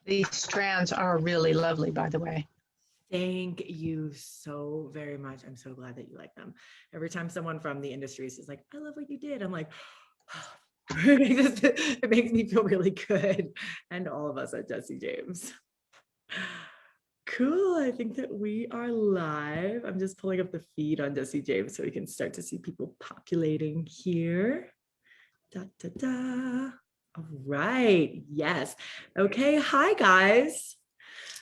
These strands are really lovely, by the way. Thank you so very much. I'm so glad that you like them. Every time someone from the industry is like, I love what you did, I'm like, it makes me feel really good. And all of us at Jesse James. Cool. I think that we are live. I'm just pulling up the feed on Jesse James so we can start to see people populating here. Da, da, da. All right. Yes. Okay. Hi, guys.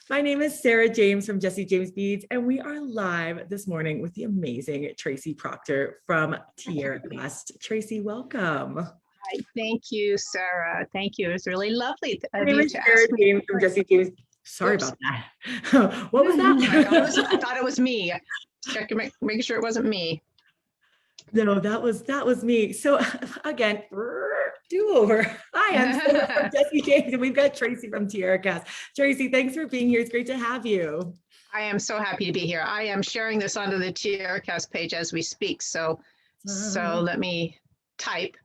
My name is Sarah James from Jesse James Beads, and we are live this morning with the amazing Tracy Proctor from TierraCast. Tracy, welcome. Hi, thank you, Sarah. Thank you. It was really lovely My of name you is to Sarah ask me. James from Jesse James. Sorry Oops. about that. What was that? I thought it was me. Checking, making sure it wasn't me. No, that was me. So again, do over. Hi, I'm Sarah from Jesse James, and we've got Tracy from TierraCast. Tracy, thanks for being here. It's great to have you. I am so happy to be here. I am sharing this onto the TierraCast page as we speak. So let me type.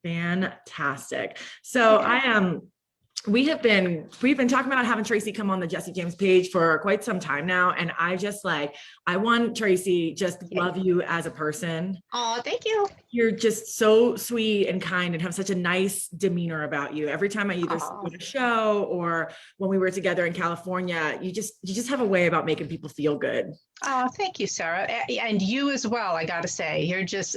Fantastic. So we've been talking about having Tracy come on the Jesse James page for quite some time now. And I want Tracy, just love you as a person. Oh, thank you. You're just so sweet and kind and have such a nice demeanor about you. Every time I either see you at a show or when we were together in California, you just have a way about making people feel good. Oh, thank you, Sarah. And you as well, I got to say.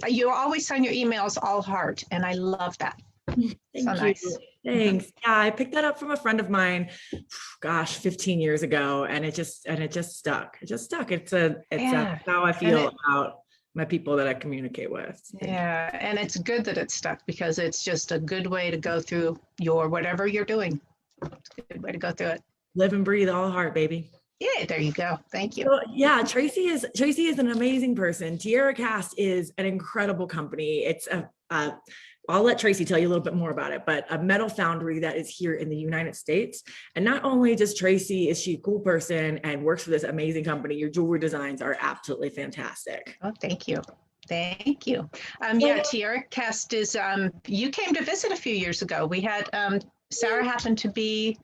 You always send your emails all heart, and I love that. Thank you. Nice. Thanks. Yeah, I picked that up from a friend of mine, 15 years ago, and it just stuck. It just stuck. It's how I feel about my people that I communicate with. Yeah, and it's good that it's stuck because it's just a good way to go through whatever you're doing. It's a good way to go through it. Live and breathe, all heart, baby. Yeah, there you go. Thank you. So, yeah, Tracy is an amazing person. TierraCast is an incredible company. It's I'll let Tracy tell you a little bit more about it, but a metal foundry that is here in the United States. And not only is she a cool person and works for this amazing company, your jewelry designs are absolutely fantastic. Oh, thank you. Thank you. Yeah, TierraCast is, you came to visit a few years ago. We had, Sarah happened to be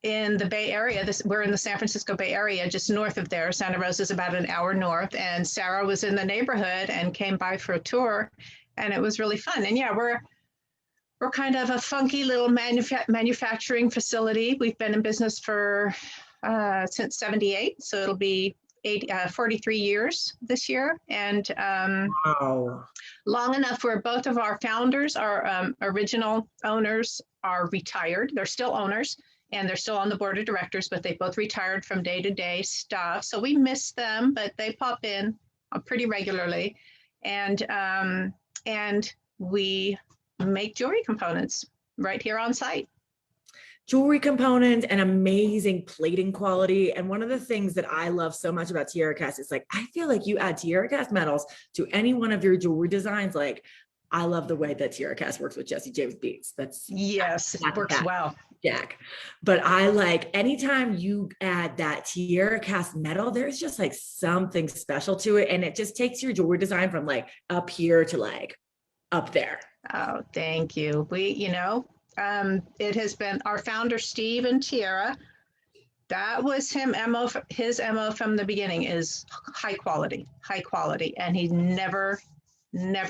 in the Bay Area. We're in the San Francisco Bay Area, just north of there. Santa Rosa is about an hour north. And Sarah was in the neighborhood and came by for a tour. And it was really fun. And yeah, we're kind of a funky little manufacturing facility. We've been in business for since '78, so it'll be 43 years this year. And wow. Long enough where both of our founders, our original owners, are retired. They're still owners and they're still on the board of directors, but they both retired from day-to-day stuff. So we miss them, but they pop in pretty regularly. And we make jewelry components right here on site. Jewelry components and amazing plating quality. And one of the things that I love so much about TierraCast is I feel like you add TierraCast metals to any one of your jewelry designs. I love the way that TierraCast works with Jesse James Beads. It works well. Jack. But I anytime you add that TierraCast metal, there's just something special to it. And it just takes your jewelry design from up here to up there. Oh, thank you. It has been our founder, Steve and Tierra. That was his MO from the beginning is high quality. And he never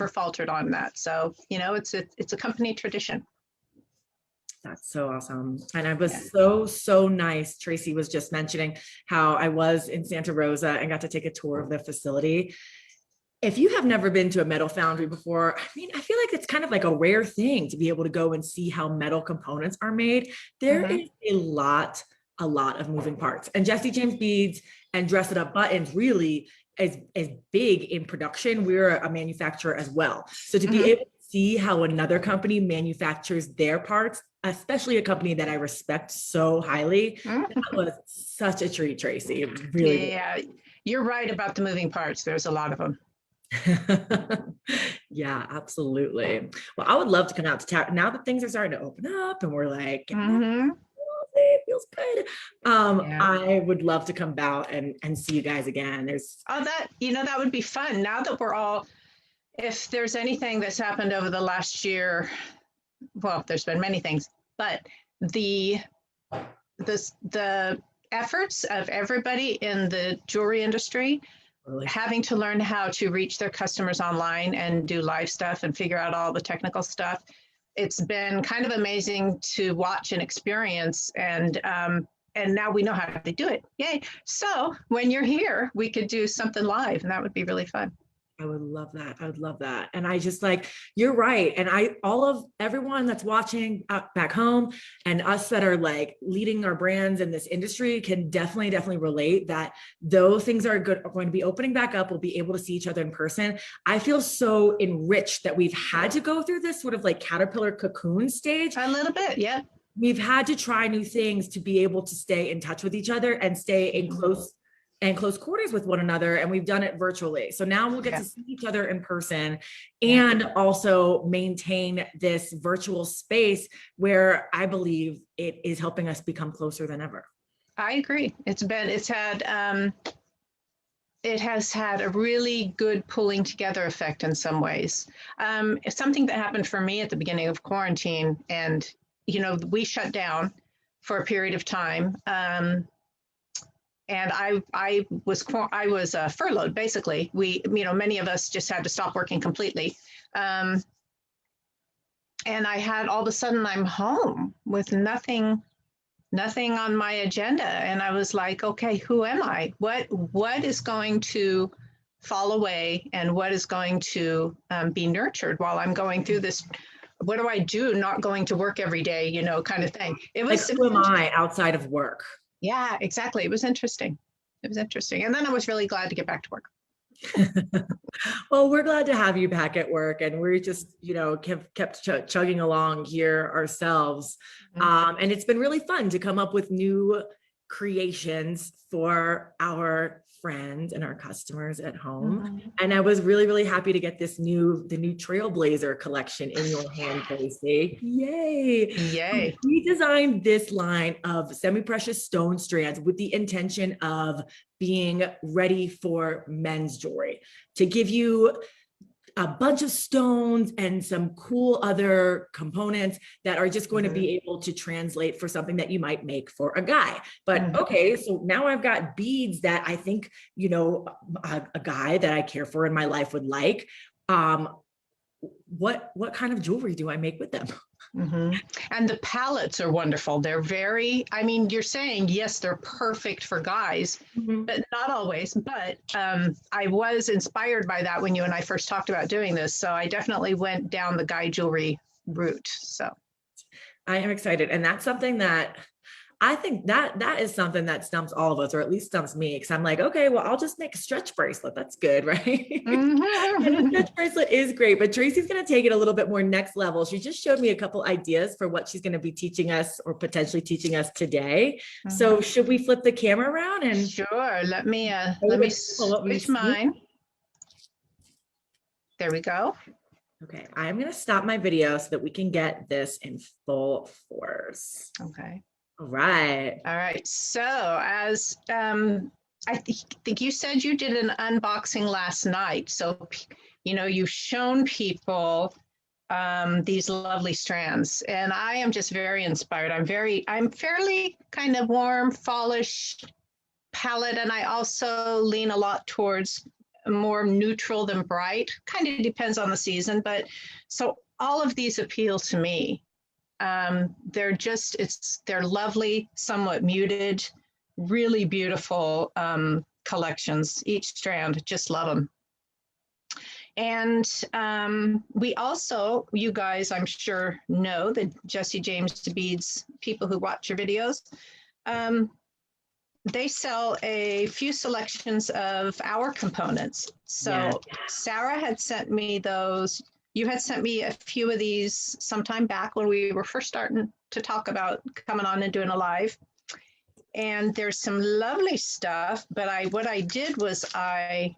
faltered on that. So, it's a company tradition. That's so awesome. And I was so nice. Tracy was just mentioning how I was in Santa Rosa and got to take a tour of the facility. If you have never been to a metal foundry before, I feel like it's kind of a rare thing to be able to go and see how metal components are made. There is a lot of moving parts. And Jesse James Beads and Dress It Up Buttons really is big in production. We're a manufacturer as well. So to be able to see how another company manufactures their parts, especially a company that I respect so highly, that was such a treat, Tracy. It was really good. You're right about the moving parts. There's a lot of them. Yeah, absolutely. Well, I would love to come out to town now that things are starting to open up and we're it feels good. I would love to come out and see you guys again. That would be fun. Now that if there's anything that's happened over the last year, well, there's been many things. but the efforts of everybody in the jewelry industry Really. having to learn how to reach their customers online and do live stuff and figure out all the technical stuff. It's been kind of amazing to watch and experience, and now we know how to do it. Yay. So when you're here, we could do something live, and that would be really fun. I would love that. I would love that. And I just like, you're right. And all of everyone that's watching back home and us that are like leading our brands in this industry can definitely relate that those things are going to be opening back up. We'll be able to see each other in person. I feel so enriched that we've had to go through this sort of like caterpillar cocoon stage. A little bit. Yeah. We've had to try new things to be able to stay in touch with each other and stay in close quarters with one another, and we've done it virtually. So now we'll get to see each other in person and also maintain this virtual space where I believe it is helping us become closer than ever. I agree. It has had a really good pulling together effect in some ways. It's something that happened for me at the beginning of quarantine, and we shut down for a period of time. And I was furloughed, basically. Many of us just had to stop working completely. And I had, all of a sudden, I'm home with nothing on my agenda. And I was like, okay, who am I? What is going to fall away, and what is going to be nurtured while I'm going through this? What do I do not going to work every day, kind of thing. It was like, who am I outside of work? Yeah, exactly. It was interesting. And then I was really glad to get back to work. Well, we're glad to have you back at work, and we're just, kept chugging along here ourselves. And it's been really fun to come up with new creations for our friends and our customers at home. And I was really happy to get the new Trailblazer collection in your hand, Tracy. Yay. We designed this line of semi-precious stone strands with the intention of being ready for men's jewelry, to give you a bunch of stones and some cool other components that are just going to be able to translate for something that you might make for a guy. But okay, so now I've got beads that I think, a guy that I care for in my life would like. What kind of jewelry do I make with them? And the palettes are wonderful. They're you're saying, yes, they're perfect for guys, but not always. But I was inspired by that when you and I first talked about doing this. So I definitely went down the guy jewelry route. So I am excited. And that's something that I think that is something that stumps all of us, or at least stumps me, because I'm like, okay, well, I'll just make a stretch bracelet. That's good, right? And a stretch bracelet is great, but Tracy's going to take it a little bit more next level. She just showed me a couple ideas for what she's going to be teaching us, or potentially teaching us today. So should we flip the camera around? And sure, let me switch mine. There we go. Okay, I'm going to stop my video so that we can get this in full force. Okay. All right. So as I think you said you did an unboxing last night. So, you've shown people these lovely strands, and I am just very inspired. I'm fairly kind of warm, fallish palette, and I also lean a lot towards more neutral than bright. Kind of depends on the season, but so all of these appeal to me. They're lovely, somewhat muted, really beautiful collections. Each strand, just love them. And we also, you guys, I'm sure know that Jesse James Beads, people who watch your videos, they sell a few selections of our components. So Sarah had sent me those. You had sent me a few of these sometime back when we were first starting to talk about coming on and doing a live. And there's some lovely stuff, but what I did was I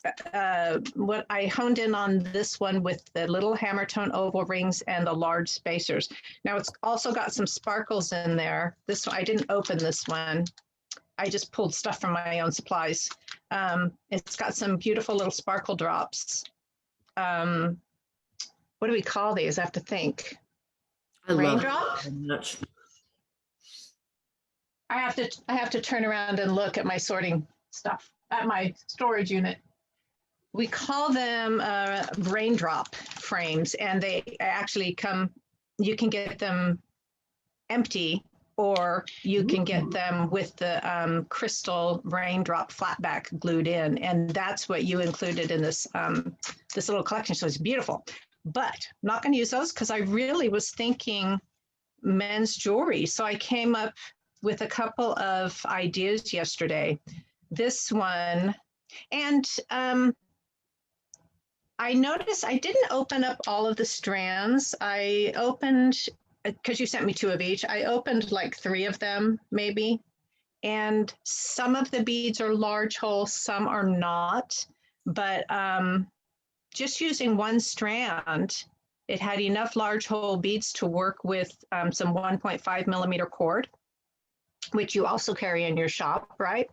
honed in on this one with the little hammer tone oval rings and the large spacers. Now it's also got some sparkles in there. This one, I didn't open this one. I just pulled stuff from my own supplies. It's got some beautiful little sparkle drops. What do we call these? I have to think. I love it raindrop. so much. I have to turn around and look at my sorting stuff at my storage unit. We call them raindrop frames, and they actually come. You can get them empty, or you can get them with the crystal raindrop flatback glued in, and that's what you included in this this little collection. So it's beautiful, but I'm not going to use those because I really was thinking men's jewelry. So I came up with a couple of ideas yesterday. This one, and I noticed I didn't open up all of the strands. I opened, because you sent me two of each, I opened like three of them maybe. And some of the beads are large hole, some are not. But just using one strand, it had enough large hole beads to work with some 1.5 millimeter cord, which you also carry in your shop, right?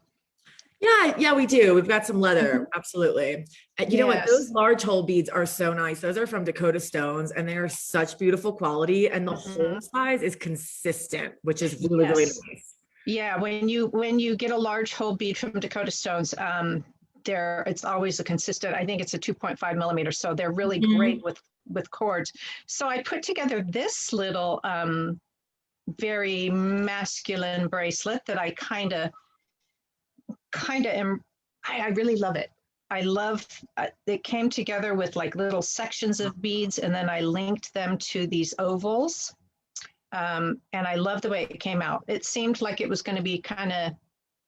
Yeah, we do. We've got some leather. Absolutely. And you know what? Those Yes. large hole beads are so nice. Those are from Dakota Stones and they are such beautiful quality. And the hole size is consistent, which is really, really Yes. nice. Yeah, when you get a large hole bead from Dakota Stones, there it's always a consistent. I think it's a 2.5 millimeter, so they're really great with cords. So I put together this little very masculine bracelet that I kind of am. I really love it. I love it. Came together with like little sections of beads, and then I linked them to these ovals. And I love the way it came out. It seemed like it was going to be kind of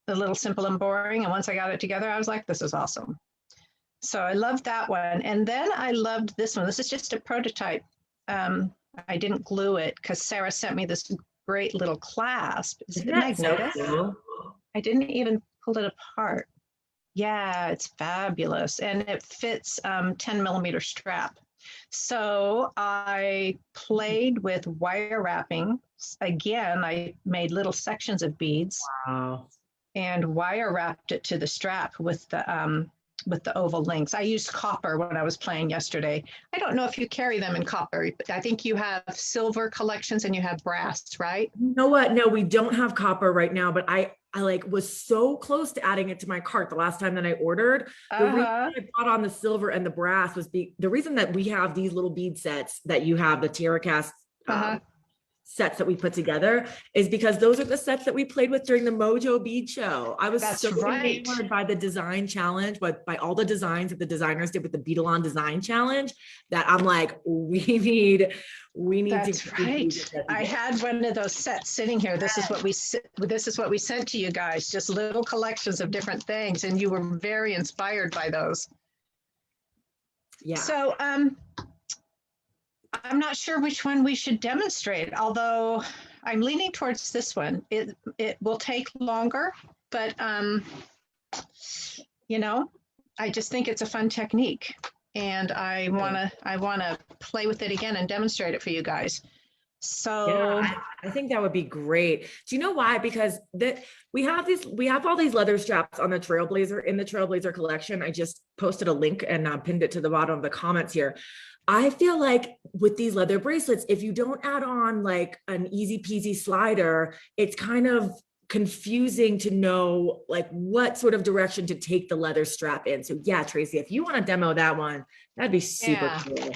a little simple and boring. And once I got it together, I was like, this is awesome. So I loved that one. And then I loved this one. This is just a prototype. I didn't glue it because Sarah sent me this great little clasp. Is it magnetic? So cool? I didn't even pull it apart. Yeah, it's fabulous. And it fits 10 millimeter strap. So I played with wire wrapping. Again, I made little sections of beads. Wow. And wire wrapped it to the strap with the oval links. I used copper when I was playing yesterday. I don't know if you carry them in copper, but I think you have silver collections and you have brass, right? You know what? No, we don't have copper right now, but I like was so close to adding it to my cart the last time that I ordered. The reason I brought on the silver and the brass was the reason that we have these little bead sets that you have, the TierraCast sets that we put together, is because those are the sets that we played with during the Mojo Bead Show. I was so enamored by the design challenge, but by all the designs that the designers did with the Beadalon design challenge, that I'm like, we need That's to. right. I had one of those sets sitting here. This is what we sent to you guys, just little collections of different things, and you were very inspired by those. Yeah. So I'm not sure which one we should demonstrate, although I'm leaning towards this one. It will take longer, but you know, I just think it's a fun technique, and I wanna play with it again and demonstrate it for you guys. So yeah, I think that would be great. Do you know why? Because we have all these leather straps on the Trailblazer in the Trailblazer collection. I just posted a link and pinned it to the bottom of the comments here. I feel like with these leather bracelets, if you don't add on like an easy peasy slider, it's kind of confusing to know like what sort of direction to take the leather strap in. So yeah, Tracy, if you want to demo that one, that'd be super cool.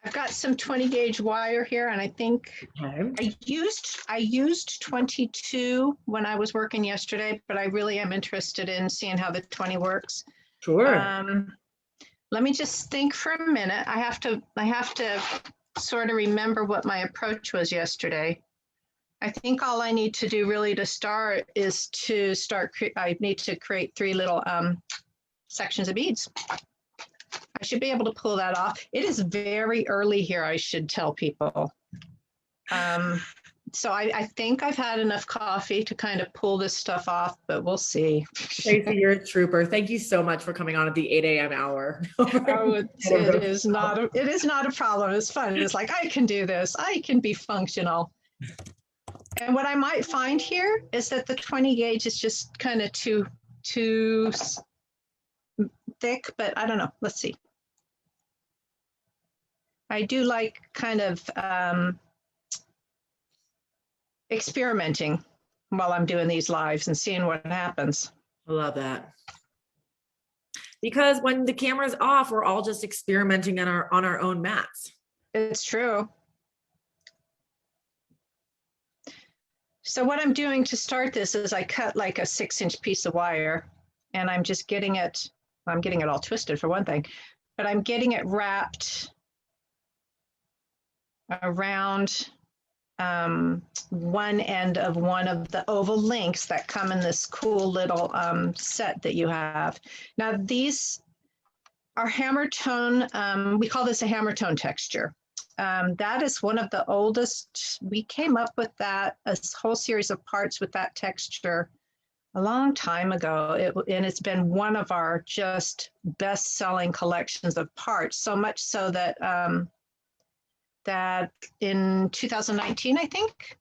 I've got some 20 gauge wire here, and I think I used 22 when I was working yesterday, but I really am interested in seeing how the 20 works. Sure. Let me just think for a minute. I have to sort of remember what my approach was yesterday. I think all I need to do really to start is I need to create 3 little sections of beads. I should be able to pull that off. It is very early here, I should tell people. So I think I've had enough coffee to kind of pull this stuff off, but we'll see. Tracy, you're a trooper. Thank you so much for coming on at the 8 a.m. hour. Oh, it is not a problem. It's fun. It's like, I can do this. I can be functional. And what I might find here is that the 20 gauge is just kind of too thick, but I don't know. Let's see. I do like kind of experimenting while I'm doing these lives and seeing what happens. I love that. Because when the camera's off, we're all just experimenting on our own mats. It's true. So what I'm doing to start this is I cut like a 6-inch piece of wire, and I'm just getting it, I'm getting it all twisted for one thing, but I'm getting it wrapped around one end of one of the oval links that come in this cool little set that you have. Now these are hammer tone, we call this a hammer tone texture. That is one of the oldest. We came up with that, a whole series of parts with that texture a long time ago. And it's been one of our just best-selling collections of parts, so much so that that in 2019, I think,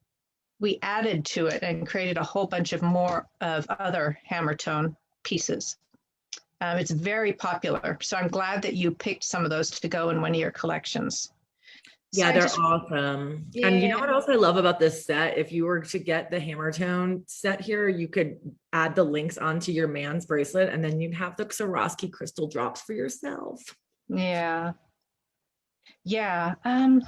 we added to it and created a whole bunch of more of other hammer tone pieces. It's very popular. So I'm glad that you picked some of those to go in one of your collections. Yeah, So they're awesome. Yeah. And you know what else I love about this set? If you were to get the hammer tone set here, you could add the links onto your man's bracelet, and then you'd have the Swarovski crystal drops for yourself. Yeah. Yeah.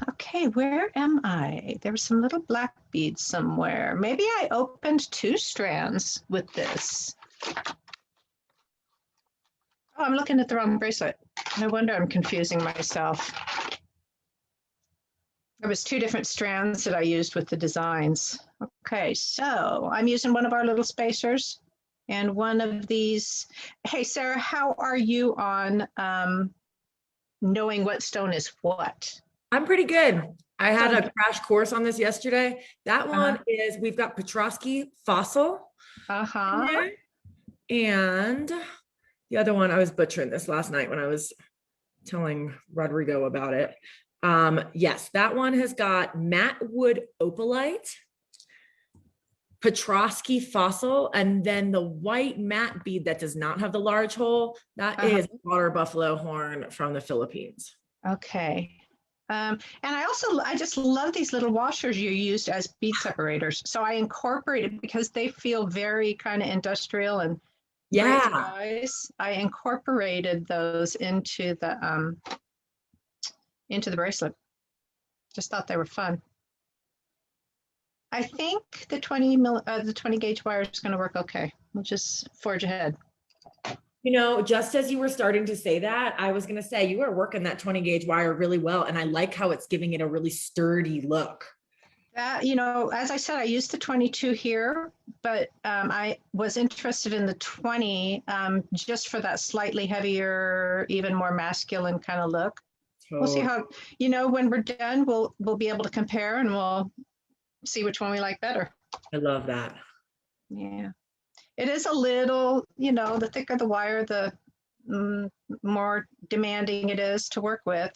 Okay, where am I? There was some little black beads somewhere. Maybe I opened 2 strands with this. Oh, I'm looking at the wrong bracelet. No wonder I'm confusing myself. There was 2 different strands that I used with the designs. Okay, so I'm using one of our little spacers and one of these. Hey, Sarah, how are you on knowing what stone is what? I'm pretty good. I had a crash course on this yesterday. That one is, we've got Petrosky Fossil. And the other one, I was butchering this last night when I was telling Rodrigo about it. Yes, that one has got matte wood opalite, Petrosky Fossil, and then the white matte bead that does not have the large hole. That is water buffalo horn from the Philippines. Okay. And I just love these little washers you used as bead separators. So I incorporated, because they feel very kind of industrial and guys, I incorporated those into the bracelet. Just thought they were fun. I think the 20 gauge wire is going to work okay. We'll just forge ahead. You know, just as you were starting to say that, I was going to say you are working that 20 gauge wire really well. And I like how it's giving it a really sturdy look. You know, as I said, I used the 22 here, but I was interested in the 20 just for that slightly heavier, even more masculine kind of look. We'll see how, you know, when we're done, we'll be able to compare and we'll see which one we like better. I love that. Yeah. It is a little, you know, the thicker the wire, the more demanding it is to work with.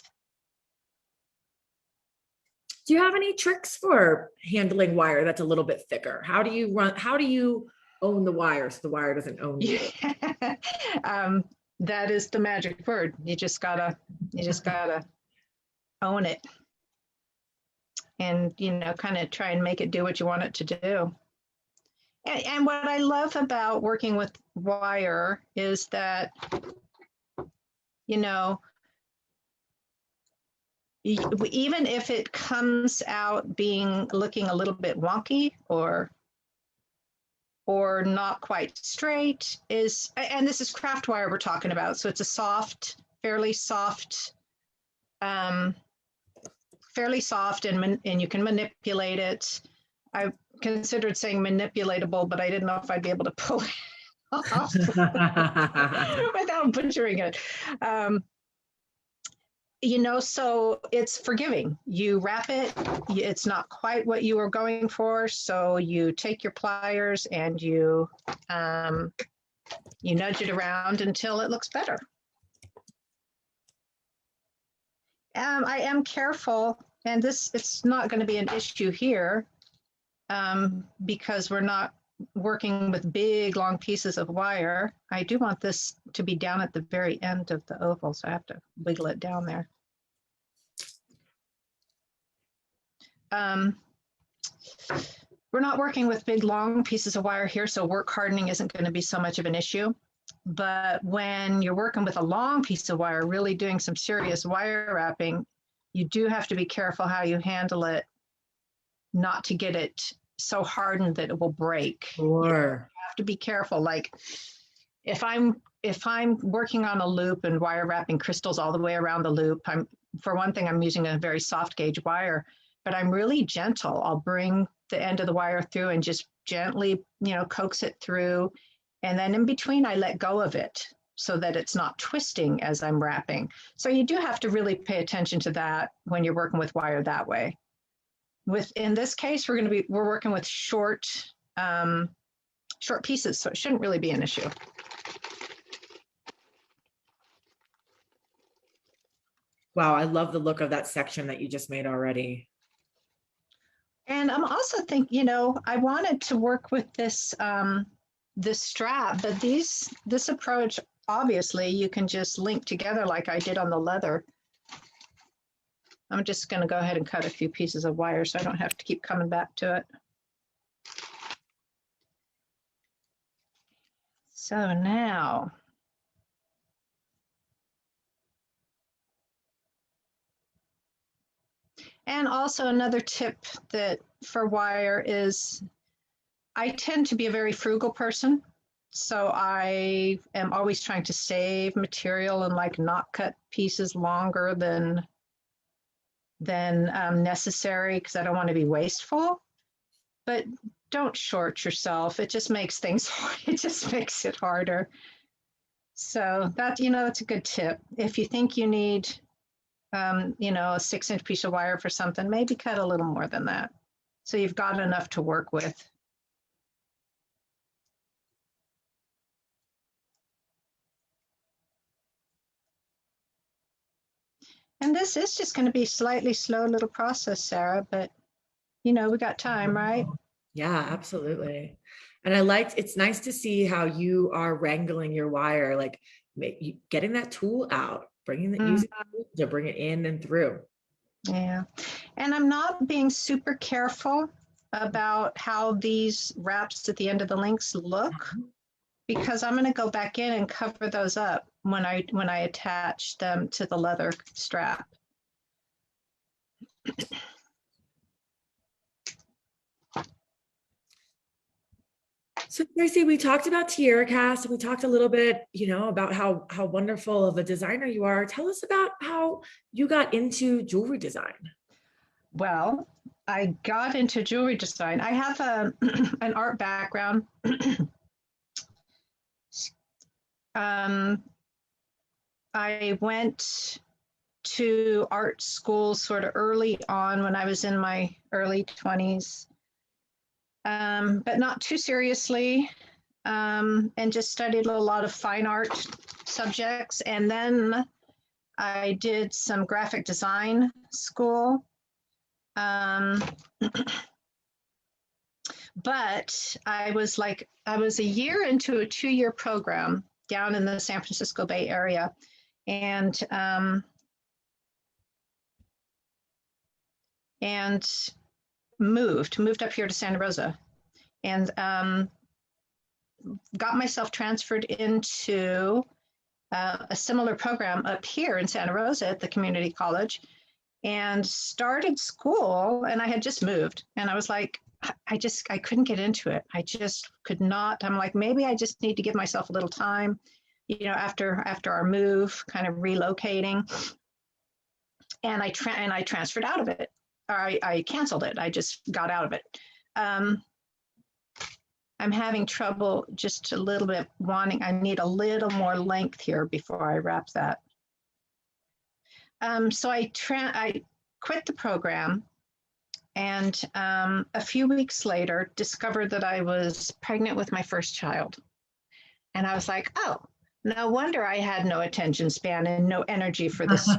Do you have any tricks for handling wire that's a little bit thicker? How do you own the wire so the wire doesn't own you? That is the magic word. You just gotta own it. And, you know, kind of try and make it do what you want it to do. And what I love about working with wire is that, you know, even if it comes out looking a little bit wonky or not quite straight, and this is craft wire we're talking about, so it's a soft, fairly soft, and you can manipulate it. I considered saying manipulatable, but I didn't know if I'd be able to pull it off without butchering it. You know, so it's forgiving. You wrap it, it's not quite what you were going for, so you take your pliers and you nudge it around until it looks better. I am careful, and it's not going to be an issue here because we're not working with big, long pieces of wire. I do want this to be down at the very end of the oval, so I have to wiggle it down there. we're not working with big, long pieces of wire here, so work hardening isn't going to be so much of an issue. But when you're working with a long piece of wire, really doing some serious wire wrapping, you do have to be careful how you handle it, not to get it so hardened that it will break. You have to be careful. Like if I'm working on a loop and wire wrapping crystals all the way around the loop, for one thing, I'm using a very soft gauge wire, but I'm really gentle. I'll bring the end of the wire through and just gently, coax it through. And then in between, I let go of it so that it's not twisting as I'm wrapping. So you do have to really pay attention to that when you're working with wire that way. In this case, we're working with short pieces, so it shouldn't really be an issue. Wow, I love the look of that section that you just made already. And I'm also thinking, I wanted to work with this this strap, but this approach, obviously, you can just link together like I did on the leather. I'm just going to go ahead and cut a few pieces of wire so I don't have to keep coming back to it. So now, and also another tip that for wire is I tend to be a very frugal person. So I am always trying to save material and like not cut pieces longer than necessary because I don't want to be wasteful. But don't short yourself. It just makes things, it just makes it harder. So that, that's a good tip. If you think you need, a 6-inch piece of wire for something, maybe cut a little more than that. So you've got enough to work with. And this is just going to be a slightly slow little process, Sarah, but we got time, right? Yeah, absolutely. And it's nice to see how you are wrangling your wire, like getting that tool out, using the tool to bring it in and through. Yeah. And I'm not being super careful about how these wraps at the end of the links look, because I'm going to go back in and cover those up when I attach them to the leather strap. So Tracy, we talked about TierraCast. We talked a little bit, about how wonderful of a designer you are. Tell us about how you got into jewelry design. Well, I got into jewelry design. I have an art background. I went to art school sort of early on when I was in my early 20s, but not too seriously, and just studied a lot of fine art subjects. And then I did some graphic design school. But I was a year into a 2-year program down in the San Francisco Bay Area, and moved up here to Santa Rosa, and got myself transferred into a similar program up here in Santa Rosa at the community college, and started school. And I had just moved, and I was like, I couldn't get into it. I just could not. I'm like, maybe I just need to give myself a little time, after our move, kind of relocating. And I transferred out of it. Or I canceled it. I just got out of it. I'm having trouble just a little bit I need a little more length here before I wrap that. So I quit the program, and a few weeks later discovered that I was pregnant with my first child. And I was like, oh, no wonder I had no attention span and no energy for this.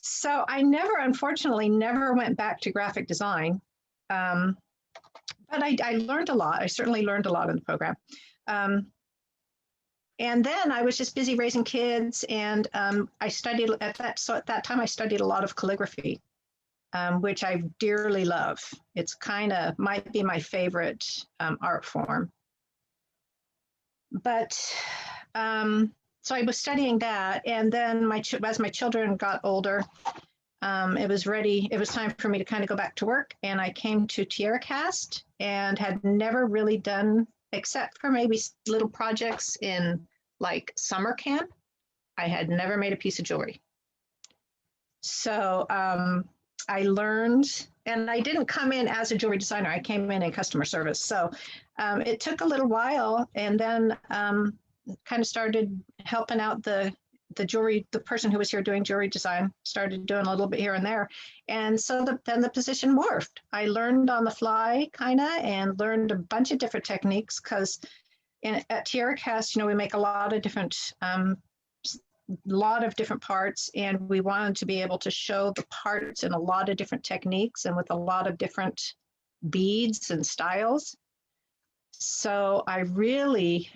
So I unfortunately never went back to graphic design. But I learned a lot. I certainly learned a lot in the program. And then I was just busy raising kids, and I studied at that time. I studied a lot of calligraphy. which I dearly love. It's kind of might be my favorite art form. But so I was studying that, and then as my children got older, it was time for me to kind of go back to work, and I came to TierraCast and had never really done, except for maybe little projects in like summer camp, I had never made a piece of jewelry. So I learned, and I didn't come in as a jewelry designer, I came in customer service. So it took a little while, and then kind of started helping out the person who was here doing jewelry design, started doing a little bit here and there. And so then the position morphed. I learned on the fly kind of, and learned a bunch of different techniques, because at TierraCast, we make a lot of different parts, and we wanted to be able to show the parts in a lot of different techniques and with a lot of different beads and styles. So I really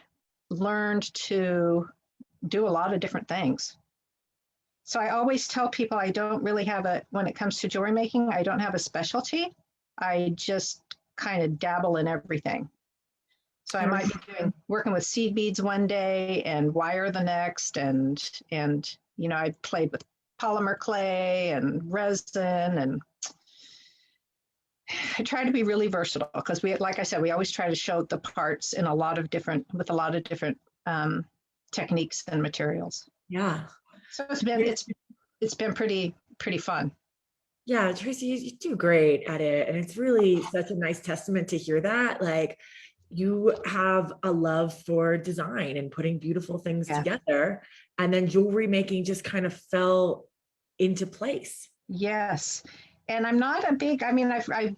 learned to do a lot of different things. So I always tell people I don't really when it comes to jewelry making, I don't have a specialty. I just kind of dabble in everything. So I might be working with seed beads one day and wire the next, and I played with polymer clay and resin, and I try to be really versatile, because like I said, we always try to show the parts in with a lot of different techniques and materials. Yeah. So it's been pretty fun. Yeah, Tracy, you do great at it. And it's really such a nice testament to hear that. Like, you have a love for design and putting beautiful things together, and then jewelry making just kind of fell into place. Yes. And I'm not a big, I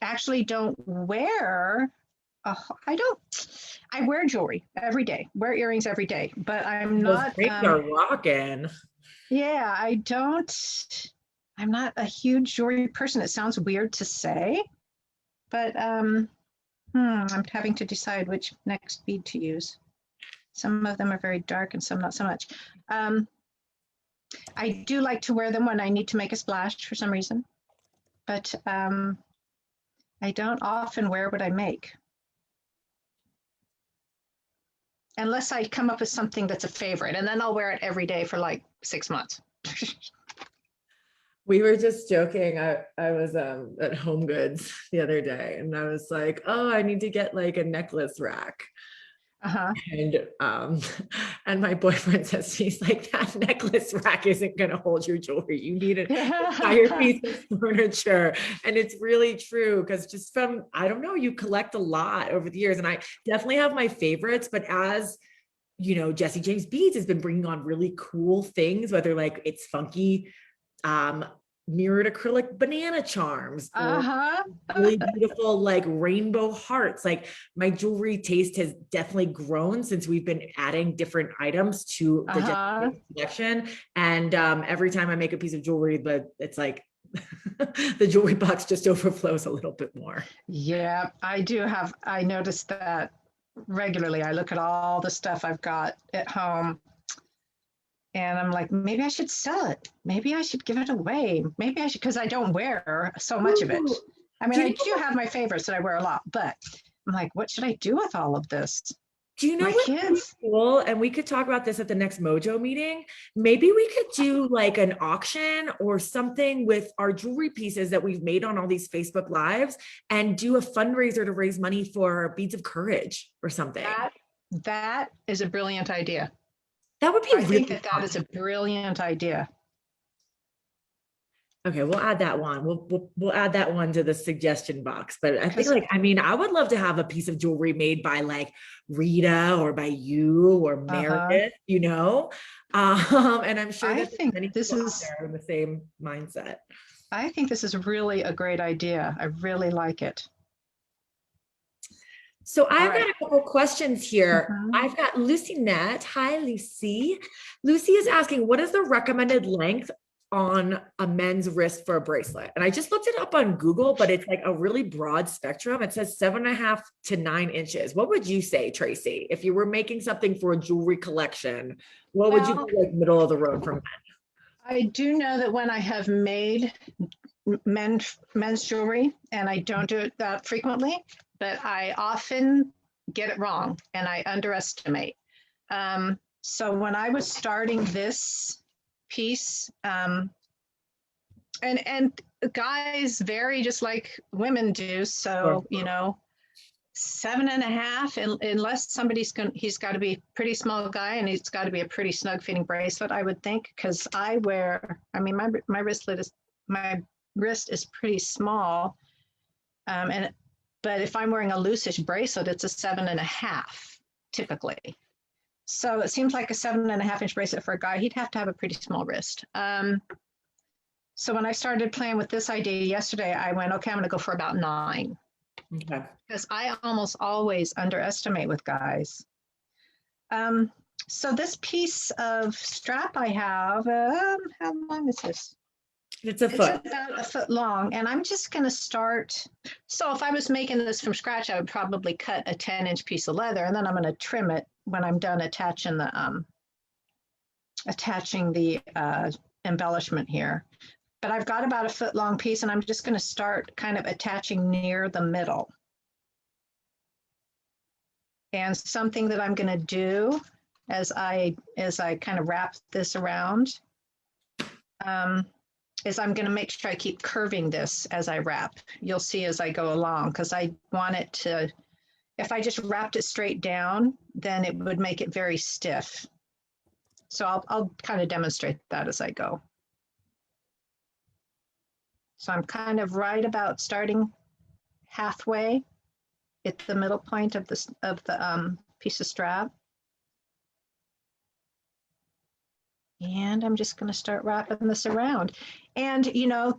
actually don't wear, I wear jewelry every day, wear earrings every day, but I'm not. Those rings are rocking. Yeah, I'm not a huge jewelry person. It sounds weird to say, but I'm having to decide which next bead to use. Some of them are very dark and some not so much. I do like to wear them when I need to make a splash for some reason, but I don't often wear what I make. Unless I come up with something that's a favorite, and then I'll wear it every day for like 6 months. We were just joking. I was at Home Goods the other day, and I was like, oh, I need to get like a necklace rack. And my boyfriend says, he's like, that necklace rack isn't going to hold your jewelry. You need an entire piece of furniture. And it's really true, because just from, I don't know, you collect a lot over the years, and I definitely have my favorites, but as Jesse James Beads has been bringing on really cool things, whether like it's funky, mirrored acrylic banana charms, really beautiful like rainbow hearts. Like, my jewelry taste has definitely grown since we've been adding different items to the collection. And every time I make a piece of jewelry, but it's like the jewelry box just overflows a little bit more. Yeah, I noticed that regularly. I look at all the stuff I've got at home, and I'm like, maybe I should sell it. Maybe I should give it away. Maybe I should, because I don't wear so much of it. I do have my favorites that I wear a lot, but I'm like, what should I do with all of this? Do you know what's cool? And we could talk about this at the next Mojo meeting. Maybe we could do like an auction or something with our jewelry pieces that we've made on all these Facebook Lives, and do a fundraiser to raise money for Beads of Courage or something. That is a brilliant idea. That would be I think that is a brilliant idea. Okay, we'll add that one. We'll add that one to the suggestion box. But I think I would love to have a piece of jewelry made by like Rita or by you or Meredith, and I'm sure that many people out there are in the same mindset. I think this is really a great idea. I really like it. So I've got a couple questions here. I've got Lucy Nett. Hi, Lucy. Lucy is asking, what is the recommended length on a men's wrist for a bracelet? And I just looked it up on Google, but it's like a really broad spectrum. It says 7.5 to 9 inches. What would you say, Tracy, if you were making something for a jewelry collection? What would you do, like middle of the road for men? I do know that when I have made men's jewelry, and I don't do it that frequently, but I often get it wrong and I underestimate. So when I was starting this piece, and guys vary just like women do. So, you know, 7.5, unless he's got to be a pretty small guy and he's got to be a pretty snug fitting bracelet, I would think, because my wrist is pretty small. But if I'm wearing a loose-ish bracelet, it's a 7.5 typically. So it seems like a 7.5-inch bracelet for a guy, he'd have to have a pretty small wrist. So when I started playing with this idea yesterday, I went, okay, I'm going to go for about 9. Okay. Because I almost always underestimate with guys. So this piece of strap I have, how long is this? It's about 1 foot long, and I'm just going to start. So if I was making this from scratch, I would probably cut a 10-inch piece of leather, and then I'm going to trim it when I'm done attaching the embellishment here. But I've got about 1 foot long piece, and I'm just going to start kind of attaching near the middle. And something that I'm going to do as I kind of wrap this around is I'm going to make sure I keep curving this as I wrap. You'll see as I go along, because I want it to, if I just wrapped it straight down, then it would make it very stiff. So I'll kind of demonstrate that as I go. So I'm kind of right about starting halfway at the middle point of the piece of strap. And I'm just going to start wrapping this around. And, you know,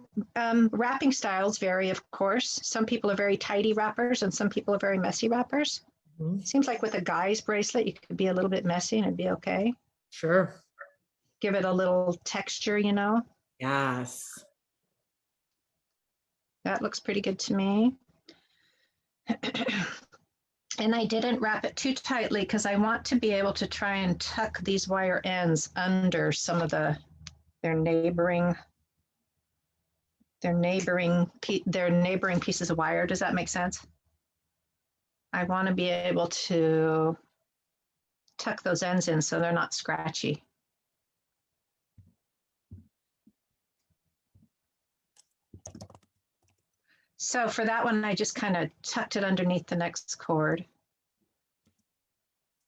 wrapping styles vary, of course. Some people are very tidy wrappers and some people are very messy wrappers. Mm-hmm. Seems like with a guy's bracelet, you could be a little bit messy and it'd be okay. Sure. Give it a little texture, you know? Yes. That looks pretty good to me. And I didn't wrap it too tightly because I want to be able to try and tuck these wire ends under some of their neighboring pieces of wire. Does that make sense? I want to be able to tuck those ends in so they're not scratchy. So for that one, I just kind of tucked it underneath the next cord.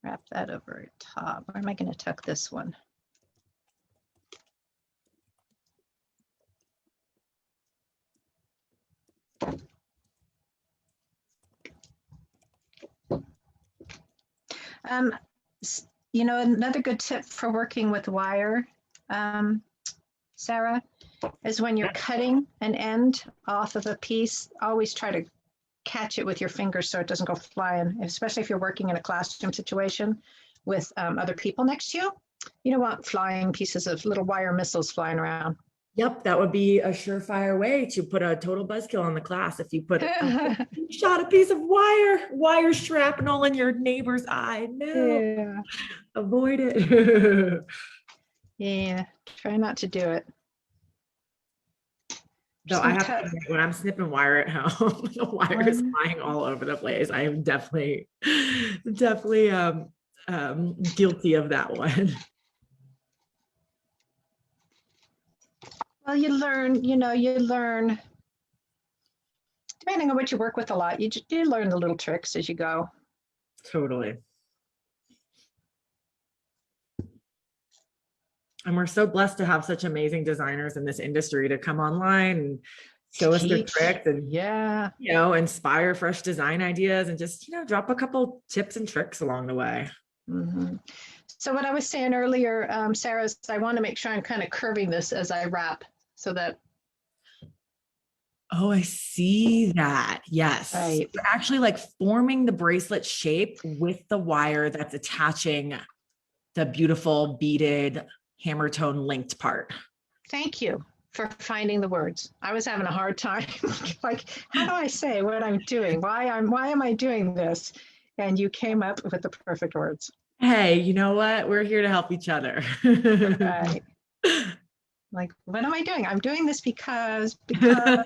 Wrap that over top. Where am I going to tuck this one? You know, another good tip for working with wire, Sarah, is when you're cutting an end off of a piece, always try to catch it with your fingers so it doesn't go flying, especially if you're working in a classroom situation with other people next to you. You don't want flying pieces of little wire missiles flying around. Yep, that would be a surefire way to put a total buzzkill on the class if you put shot a piece of wire shrapnel in your neighbor's eye. No, yeah. Avoid it. Yeah, try not to do it. So I have to admit, when I'm snipping wire at home, the wire is flying all over the place. I am definitely guilty of that one. Well, you learn, depending on what you work with a lot, you learn the little tricks as you go. Totally. And we're so blessed to have such amazing designers in this industry to come online and show us their tricks and, inspire fresh design ideas and just, drop a couple tips and tricks along the way. Mm-hmm. So what I was saying earlier, Sarah, is I want to make sure I'm kind of curving this as I wrap so that. Oh, I see that. Yes. Right. So actually like forming the bracelet shape with the wire that's attaching the beautiful beaded hammer tone linked part. Thank you for finding the words. I was having a hard time. Like, how do I say what I'm doing? Why am I doing this? And you came up with the perfect words. Hey, you know what? We're here to help each other. Right. Like, what am I doing? I'm doing this because I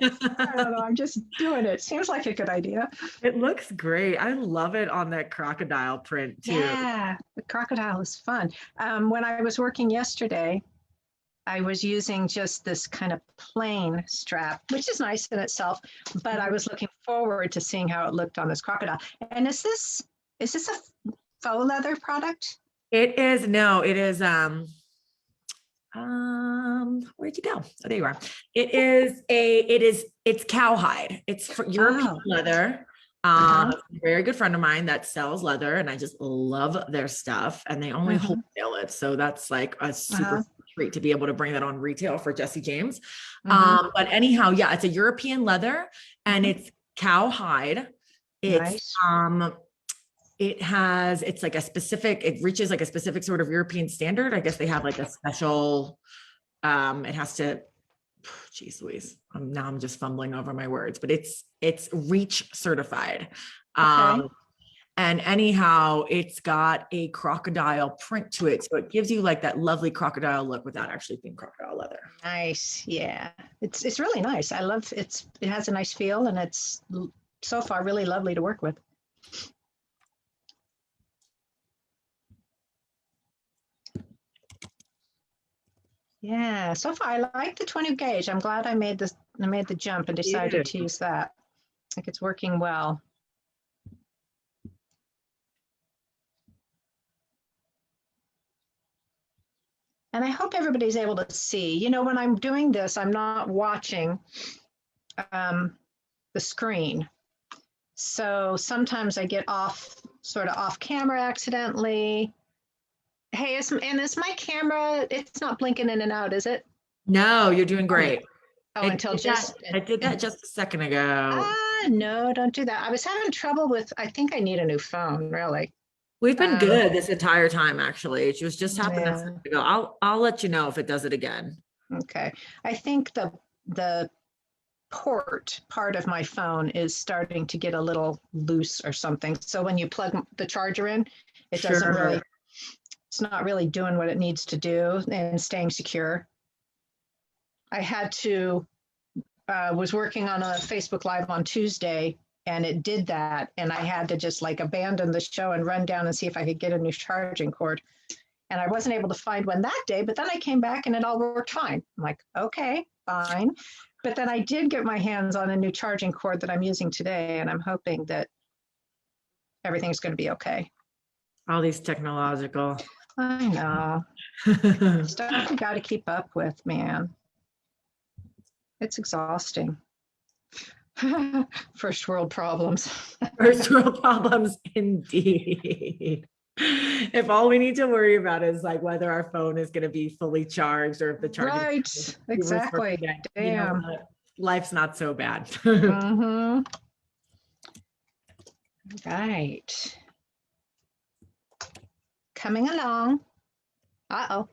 don't know. I'm just doing it. Seems like a good idea. It looks great. I love it on that crocodile print too. Yeah, the crocodile is fun. When I was working yesterday, I was using just this kind of plain strap, which is nice in itself, but I was looking forward to seeing how it looked on this crocodile. And is this a faux leather product? It is, no, it is, where'd you go? Oh, there you are. It's cowhide. It's for European Oh, leather. uh-huh, A very good friend of mine that sells leather, and I just love their stuff. And they only uh-huh, wholesale it, so that's like a super uh-huh, treat to be able to bring that on retail for Jesse James. uh-huh, But anyhow, yeah, it's a European leather, and uh-huh. it's cowhide. It's Nice. it's like a specific, it reaches like a specific sort of European standard. I guess they have like a special, it has to, geez Louise, now I'm just fumbling over my words, but it's REACH certified. Okay. And anyhow, it's got a crocodile print to it. So it gives you like that lovely crocodile look without actually being crocodile leather. Nice. Yeah. It's really nice. I love it has a nice feel and so far really lovely to work with. Yeah, so far I like the 20 gauge. I'm glad I made the jump and decided to use that. I think it's working well. And I hope everybody's able to see. You know, when I'm doing this, I'm not watching the screen. So sometimes I get sort of off camera accidentally. Hey, is my camera, it's not blinking in and out, is it? No, you're doing great. Oh, until just. I did that just a second ago. No, don't do that. I was having trouble I think I need a new phone, really. We've been good this entire time, actually. It was just happened a Yeah. second ago. I'll let you know if it does it again. Okay. I think the port part of my phone is starting to get a little loose or something. So when you plug the charger in, it doesn't really, it's not really doing what it needs to do and staying secure. I had to, was working on a Facebook Live on Tuesday and it did that. And I had to just like abandon the show and run down and see if I could get a new charging cord. And I wasn't able to find one that day, but then I came back and it all worked fine. I'm like, okay, fine. But then I did get my hands on a new charging cord that I'm using today, and I'm hoping that everything's going to be okay. All these technological. I know. Stuff you got to keep up with, man. It's exhausting. First world problems. First world problems, indeed. If all we need to worry about is like whether our phone is going to be fully charged or if the charging Right, exactly. Damn. You know, life's not so bad. Mm-hmm. Right. Coming along. Uh-oh.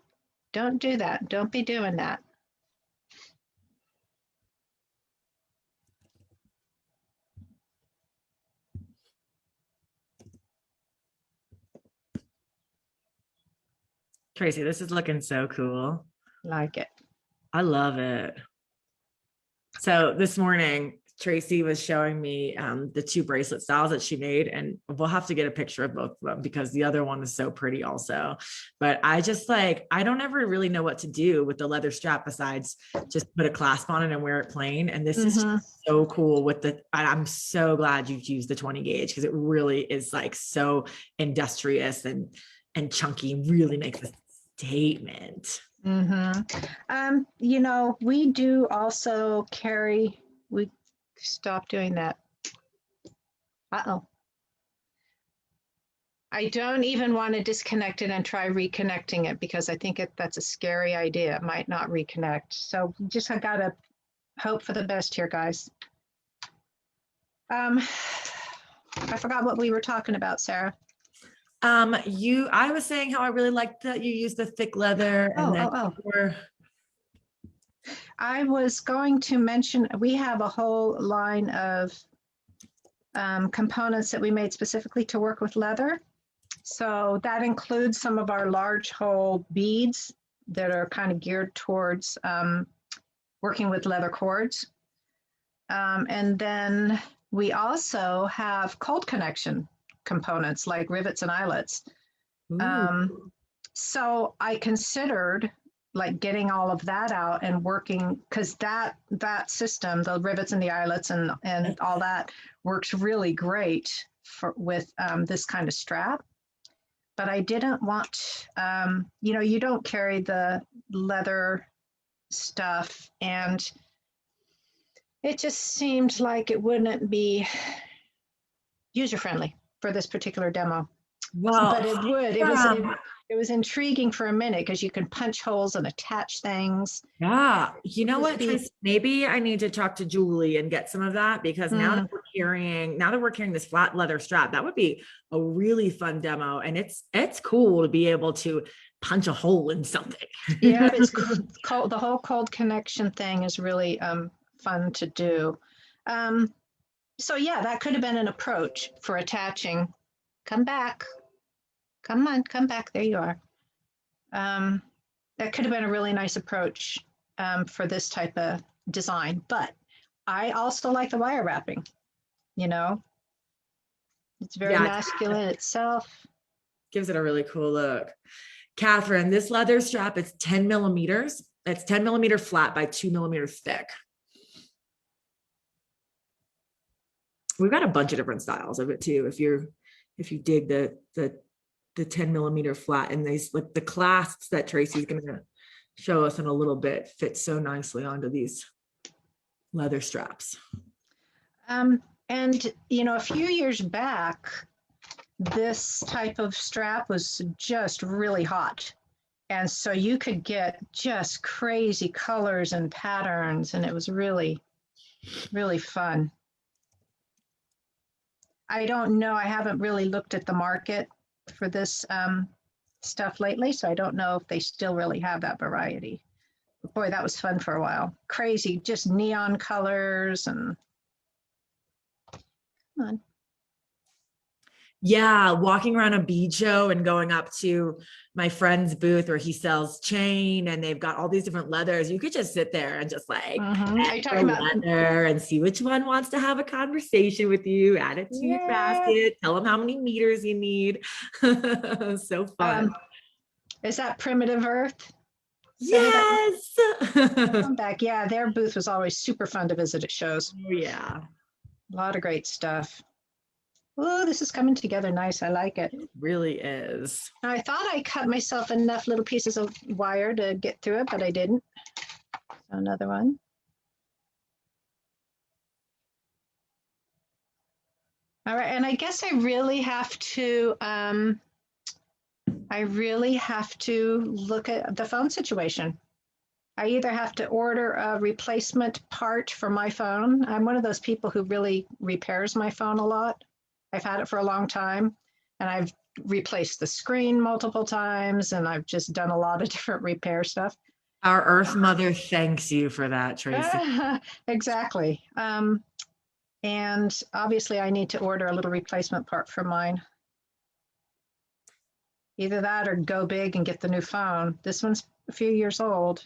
Don't do that. Don't be doing that. Tracy, this is looking so cool. Like it. I love it. So this morning, Tracy was showing me the two bracelet styles that she made, and we'll have to get a picture of both of them because the other one is so pretty also. But I don't ever really know what to do with the leather strap besides just put a clasp on it and wear it plain. And this is so cool I'm so glad you used the 20 gauge because it really is like so industrious and chunky, really makes a statement. You know, we do also we stop doing that. Uh-oh. I don't even want to disconnect it and try reconnecting it because I think that's a scary idea. It might not reconnect. So I gotta hope for the best here, guys. I forgot what we were talking about, Sarah. I was saying how I really liked that you used the thick leather I was going to mention, we have a whole line of components that we made specifically to work with leather. So that includes some of our large hole beads that are kind of geared towards working with leather cords. And then we also have cold connection components like rivets and eyelets. So I considered like getting all of that out and working, because that system, the rivets and the eyelets and all that, works really great with this kind of strap. But I didn't want, you don't carry the leather stuff, and it just seemed like it wouldn't be user-friendly for this particular demo. Well, but it would. It was intriguing for a minute because you can punch holes and attach things. Yeah. You know what, Tracy? Maybe I need to talk to Julie and get some of that, because now that we're carrying this flat leather strap, that would be a really fun demo. And it's cool to be able to punch a hole in something. Yeah, it's cold. The whole cold connection thing is really fun to do. So yeah, that could have been an approach for attaching. Come back. Come on, come back. There you are. That could have been a really nice approach for this type of design. But I also like the wire wrapping, It's very masculine itself. Gives it a really cool look. Catherine, this leather strap, it's 10 millimeters. It's 10 millimeter flat by 2 millimeters thick. We've got a bunch of different styles of it too. If you dig the 10 millimeter flat, and these, like the clasps that Tracy's going to show us in a little bit, fit so nicely onto these leather straps. And a few years back, this type of strap was just really hot. And so you could get just crazy colors and patterns, and it was really, really fun. I don't know. I haven't really looked at the market for this stuff lately, so I don't know if they still really have that variety. But boy, that was fun for a while. Crazy, just neon colors and come on. Yeah, walking around a bead show and going up to my friend's booth where he sells chain, and they've got all these different leathers. You could just sit there and just like Are you talking about leather and see which one wants to have a conversation with you, add it to your basket, tell them how many meters you need. So fun. Is that Primitive Earth? Yes. Come back. Yeah, their booth was always super fun to visit at shows. Oh, yeah. A lot of great stuff. Oh, this is coming together nice. I like it. It really is. I thought I cut myself enough little pieces of wire to get through it, but I didn't. So another one. All right, and I guess I really have to look at the phone situation. I either have to order a replacement part for my phone. I'm one of those people who really repairs my phone a lot. I've had it for a long time, and I've replaced the screen multiple times, and I've just done a lot of different repair stuff. Our Earth Mother thanks you for that, Tracy. Exactly. And obviously I need to order a little replacement part for mine. Either that or go big and get the new phone. This one's a few years old.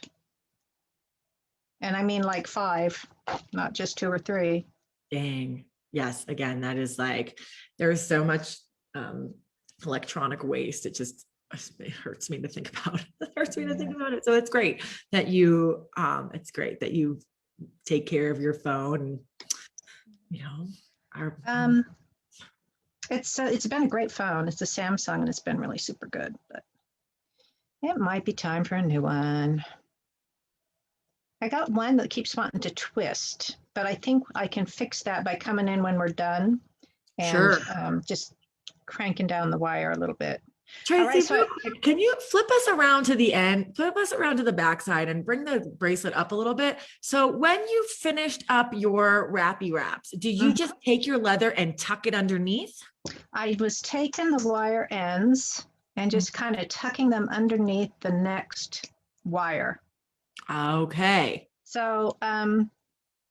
And I mean like 5, not just 2 or 3. Dang. Yes. Again, that is like, there's so much electronic waste. It hurts me to think about. It hurts me to think about it. So it's great that you take care of your phone. It's been a great phone. It's a Samsung, and it's been really super good, but it might be time for a new one. I got one that keeps wanting to twist, but I think I can fix that by coming in when we're done and just cranking down the wire a little bit. Tracy, right, can you flip us around to the end, flip us around to the backside and bring the bracelet up a little bit? So when you finished up your wrappy wraps, do you just take your leather and tuck it underneath? I was taking the wire ends and just kind of tucking them underneath the next wire. Okay. So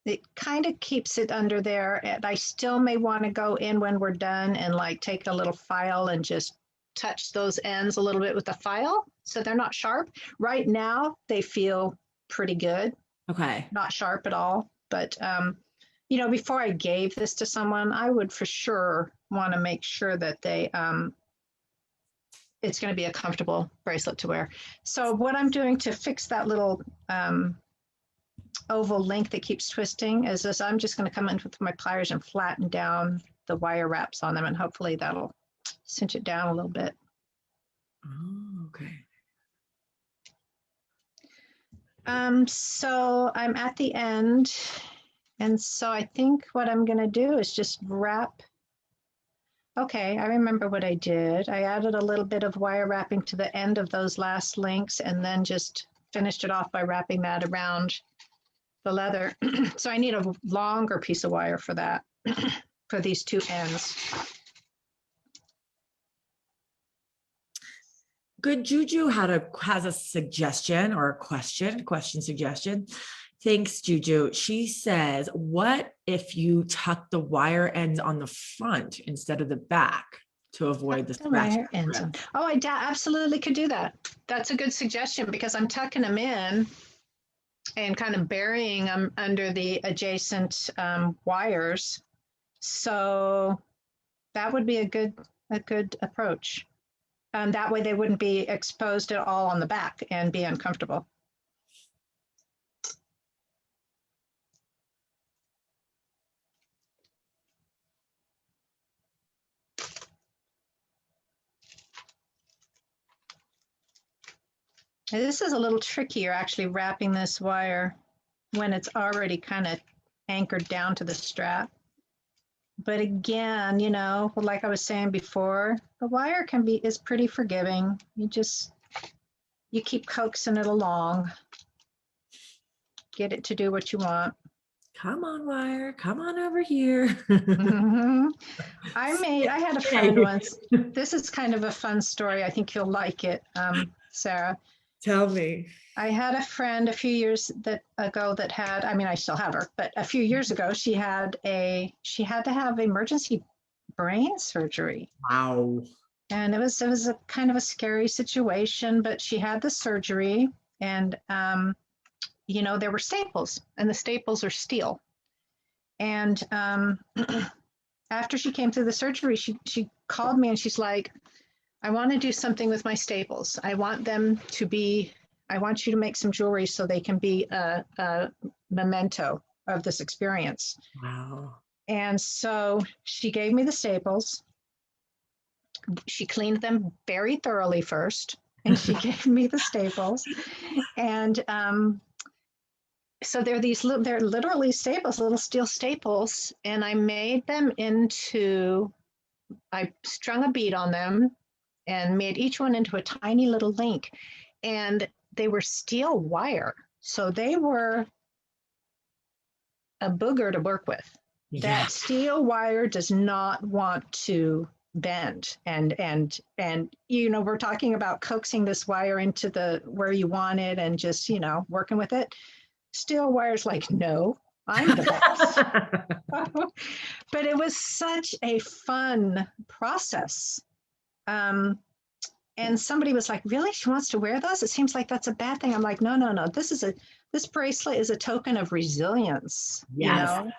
it kind of keeps it under there, and I still may want to go in when we're done and like take a little file and just touch those ends a little bit with the file so they're not sharp. Right now, they feel pretty good, Okay. not sharp at all. But, you know, before I gave this to someone, I would for sure want to make sure that they, it's going to be a comfortable bracelet to wear. So what I'm doing to fix that little oval link that keeps twisting is this. I'm just going to come in with my pliers and flatten down the wire wraps on them, and hopefully that'll cinch it down a little bit. Oh, okay. So I'm at the end, and so I think what I'm going to do is just wrap. Okay, I remember what I did. I added a little bit of wire wrapping to the end of those last links and then just finished it off by wrapping that around the leather. So I need a longer piece of wire for that, for these two ends. Good Juju has a suggestion or a question suggestion. Thanks, Juju. She says, what if you tuck the wire ends on the front instead of the back to avoid the wire ends on. Oh, I absolutely could do that. That's a good suggestion because I'm tucking them in and kind of burying them under the adjacent wires. So that would be a good approach. That way they wouldn't be exposed at all on the back and be uncomfortable. This is a little trickier, actually, wrapping this wire when it's already kind of anchored down to the strap. But again, you know, like I was saying before, the wire is pretty forgiving. You keep coaxing it along, get it to do what you want. Come on, wire, come on over here. Mm-hmm. I had a friend once. This is kind of a fun story. I think you'll like it, Sarah. Tell me. I had a friend a few years ago that had, I mean, I still have her, but a few years ago, she had to have emergency brain surgery. Wow. And it was a kind of a scary situation, but she had the surgery and, you know, there were staples and the staples are steel. And after she came through the surgery, she called me and she's like, I want to do something with my staples. I want you to make some jewelry so they can be a memento of this experience. Wow. And so she gave me the staples. She cleaned them very thoroughly first, and she gave me the staples. And so they're literally staples, little steel staples. And I made them I strung a bead on them and made each one into a tiny little link. And they were steel wire. So they were a booger to work with. Yeah. That steel wire does not want to bend. And you know, we're talking about coaxing this wire into where you want it and just, you know, working with it. Steel wire's like, no, I'm the best. But it was such a fun process. And somebody was like, really? She wants to wear those? It seems like that's a bad thing. I'm like, no. This bracelet is a token of resilience. Yes. You know?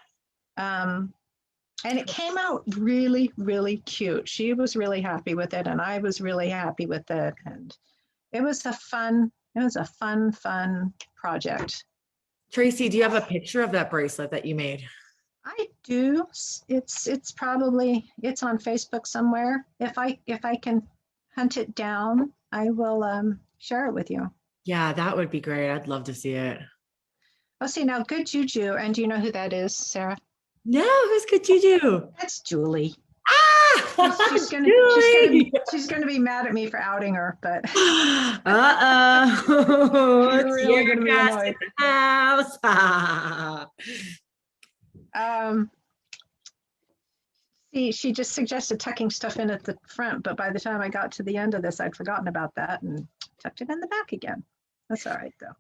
And it came out really, really cute. She was really happy with it, and I was really happy with it. And it was a fun project. Tracy, do you have a picture of that bracelet that you made? I do. It's on Facebook somewhere. If I can hunt it down, I will share it with you. Yeah, that would be great. I'd love to see it. Oh, see, now Good Juju. And do you know who that is, Sarah? No, who's Good Juju? That's Julie. Ah, she's gonna be mad at me for outing her, but you're really gonna be annoyed. House. She just suggested tucking stuff in at the front, but by the time I got to the end of this, I'd forgotten about that and tucked it in the back again. That's all right, though.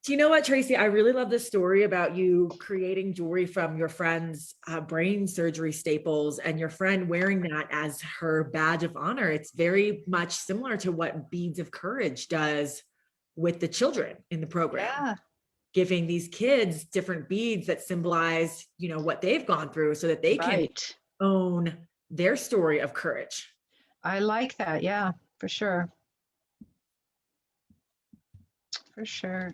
Do you know what, Tracy? I really love this story about you creating jewelry from your friend's brain surgery staples and your friend wearing that as her badge of honor. It's very much similar to what Beads of Courage does with the children in the program. Yeah. Giving these kids different beads that symbolize, what they've gone through so that they can own their story of courage. I like that. Yeah, for sure. For sure.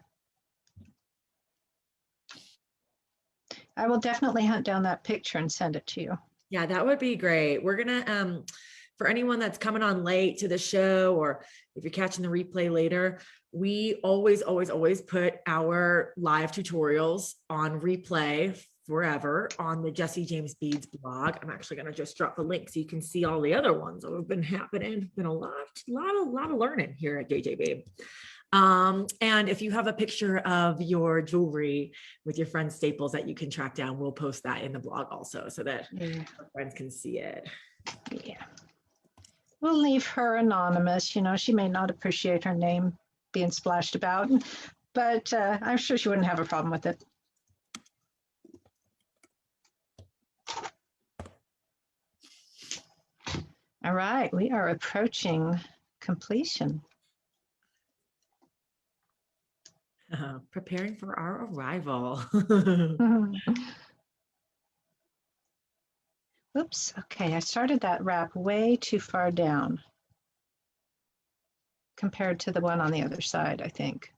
I will definitely hunt down that picture and send it to you. Yeah, that would be great. We're gonna, for anyone that's coming on late to the show, or if you're catching the replay later, we always put our live tutorials on replay forever on the Jesse James Beads blog. I'm actually gonna just drop the link so you can see all the other ones that have been happening. Been a lot of learning here at JJB. And if you have a picture of your jewelry with your friend's staples that you can track down, we'll post that in the blog also so that our friends can see it. Yeah. We'll leave her anonymous. She may not appreciate her name being splashed about, but I'm sure she wouldn't have a problem with it. All right, we are approaching completion. Preparing for our arrival. Oops, okay, I started that wrap way too far down compared to the one on the other side, I think.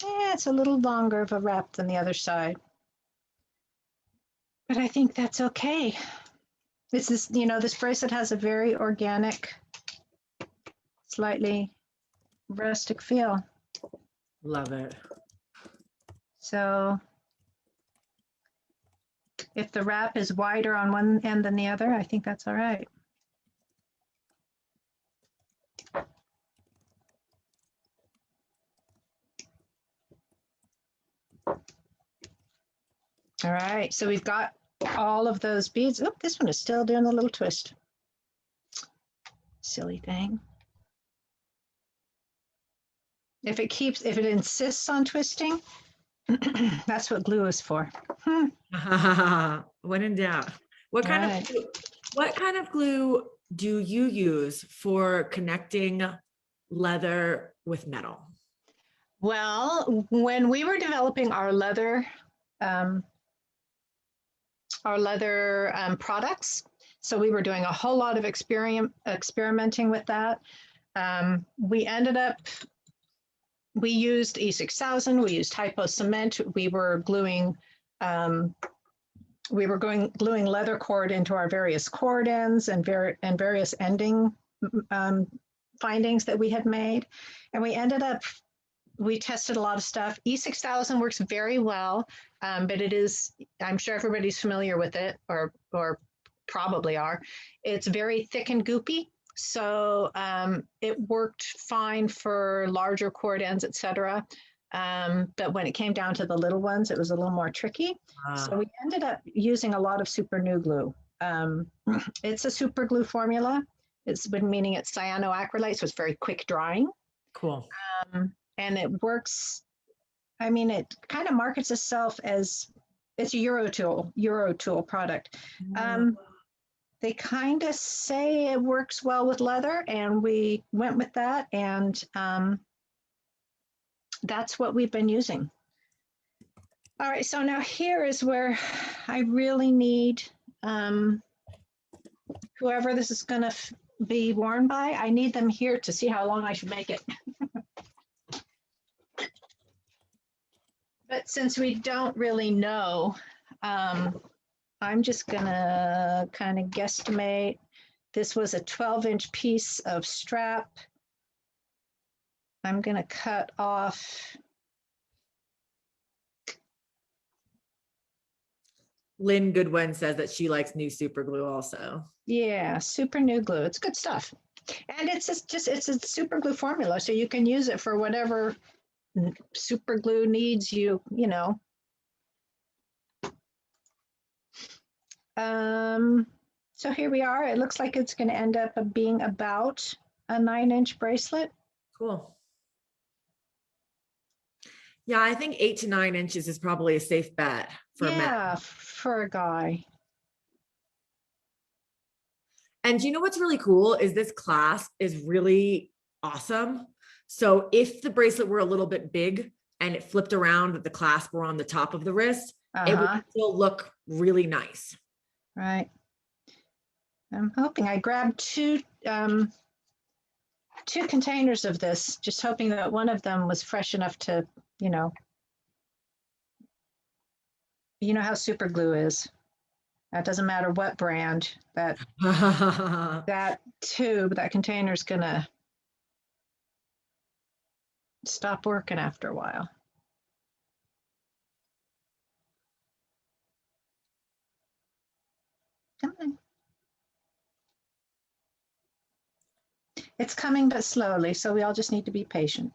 Yeah, it's a little longer of a wrap than the other side. But I think that's okay. This bracelet has a very organic, slightly rustic feel. Love it. So if the wrap is wider on one end than the other, I think that's all right. All right, so we've got all of those beads. Oh, this one is still doing a little twist. Silly thing. If it insists on twisting, that's what glue is for. When in doubt. What kind of glue do you use for connecting leather with metal? Well, when we were developing our leather products, so we were doing a whole lot of experimenting with that. We used E6000, we used hypo cement, we were gluing leather cord into our various cord ends and various ending findings that we had made. And we tested a lot of stuff. E6000 works very well, but I'm sure everybody's familiar with it or probably are. It's very thick and goopy. So it worked fine for larger cord ends, etc. But when it came down to the little ones, it was a little more tricky. So we ended up using a lot of Superglue glue. It's a Superglue formula. Meaning it's cyanoacrylate, so it's very quick drying. Cool. And it works. I mean, it kind of markets itself as it's a Eurotool product. They kind of say it works well with leather, and we went with that, and that's what we've been using. All right, so now here is where I really need whoever this is going to be worn by, I need them here to see how long I should make it. But since we don't really know, I'm just gonna kind of guesstimate. This was a 12-inch piece of strap. I'm gonna cut off. Lynn Goodwin says that she likes new super glue also. Yeah, super new glue. It's good stuff. And it's a super glue formula, so you can use it for whatever super glue needs you know. So here we are. It looks like it's going to end up being about a 9-inch bracelet. Cool. Yeah, I think 8 to 9 inches is probably a safe bet for men. Yeah, for a guy. And you know what's really cool is this clasp is really awesome. So if the bracelet were a little bit big and it flipped around that the clasp were on the top of the wrist, it would still look really nice. Right. I'm hoping I grabbed two containers of this, just hoping that one of them was fresh enough to, you know how super glue is. That doesn't matter what brand, that tube, that container is gonna stop working after a while. Come on. It's coming, but slowly, so we all just need to be patient.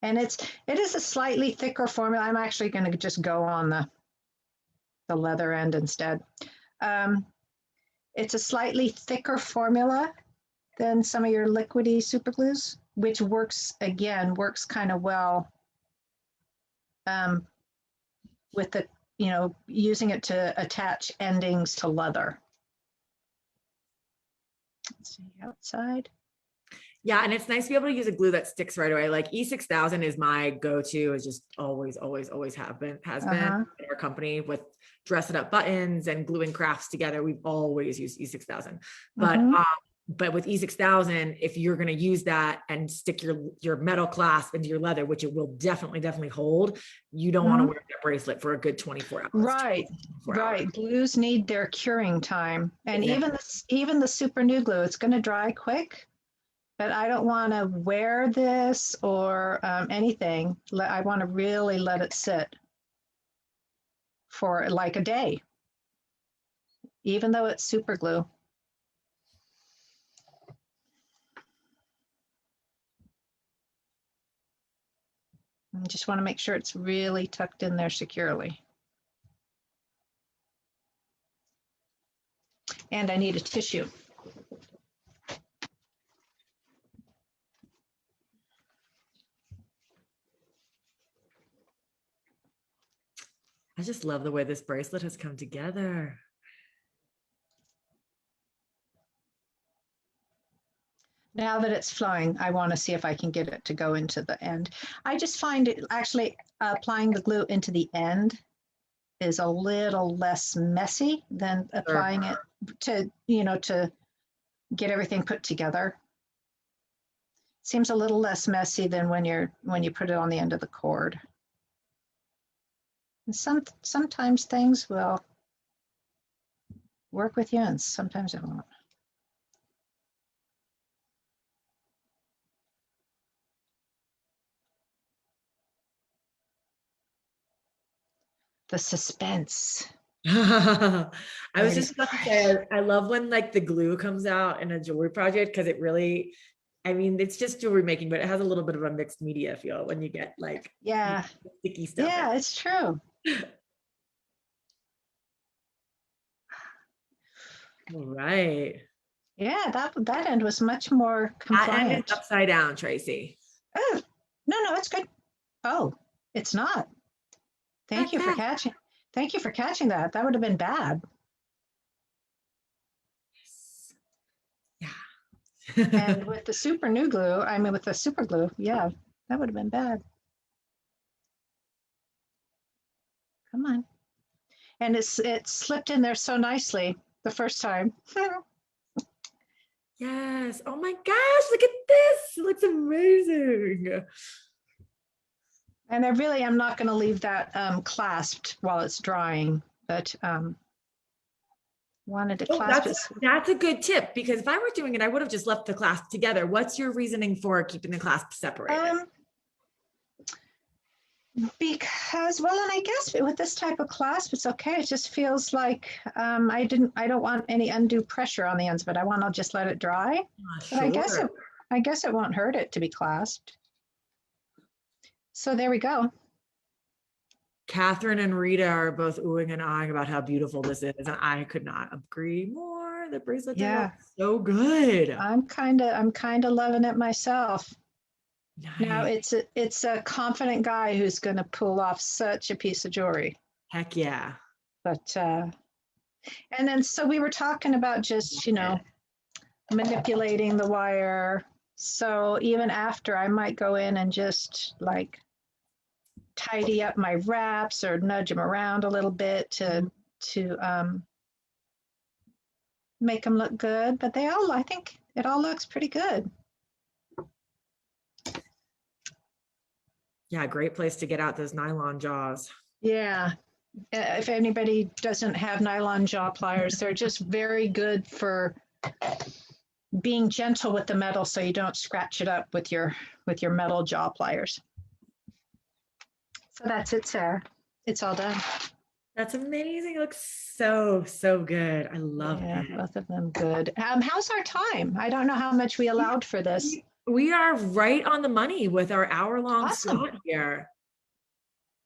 And it is a slightly thicker formula. I'm actually going to just go on the leather end instead. It's a slightly thicker formula than some of your liquidy super glues, which works kind of well with the, using it to attach endings to leather. Let's see outside. Yeah, and it's nice to be able to use a glue that sticks right away. Like E6000 is my go-to, is just always has been in our company with dress it up buttons and gluing crafts together. We've always used E6000. But with E6000, if you're going to use that and stick your metal clasp into your leather, which it will definitely hold, you don't want to wear that bracelet for a good 24 hours. Right. Glues need their curing time. And even the super new glue, it's going to dry quick. But I don't want to wear this or anything. I want to really let it sit for like a day, even though it's super glue. I just want to make sure it's really tucked in there securely. And I need a tissue. I just love the way this bracelet has come together. Now that it's flowing, I want to see if I can get it to go into the end. I just find it actually applying the glue into the end is a little less messy than applying it to, to get everything put together. Seems a little less messy than when you put it on the end of the cord. And sometimes things will work with you and sometimes it won't. The suspense. I was just about to say, I love when like the glue comes out in a jewelry project, because it really, I mean, it's just jewelry making, but it has a little bit of a mixed media feel when you get like sticky stuff. Yeah, it's true. All right. Yeah, that end was much more compliant. That end is upside down, Tracy. Oh, no, it's good. Oh, it's not. Thank you for catching that. That would have been bad. Yeah. And with the super new glue, with the super glue, yeah, that would have been bad. Come on. And it slipped in there so nicely the first time. Yes. Oh my gosh, look at this. It looks amazing. And I really am not going to leave that clasped while it's drying, but wanted to clasp it. That's a good tip, because if I were doing it, I would have just left the clasp together. What's your reasoning for keeping the clasp separated? Because, well, and I guess with this type of clasp, it's okay. It just feels like I don't want any undue pressure on the ends, but I want to just let it dry. Sure. But I guess it won't hurt it to be clasped. So there we go. Catherine and Rita are both oohing and ahhing about how beautiful this is, and I could not agree more. The bracelet Yeah, is so good. I'm kind of loving it myself. Now Nice. it's a confident guy who's going to pull off such a piece of jewelry. Heck yeah. But and then so we were talking about just, manipulating the wire. So even after, I might go in and just like tidy up my wraps or nudge them around a little bit to make them look good. But I think it all looks pretty good. Yeah, great place to get out those nylon jaws. Yeah. If anybody doesn't have nylon jaw pliers, they're just very good for being gentle with the metal so you don't scratch it up with your metal jaw pliers. So that's it, Sarah. It's all done. That's amazing. It looks so, so good. I love it. Both of them good. How's our time? I don't know how much we allowed for this. We are right on the money with our hour-long Awesome. slot here.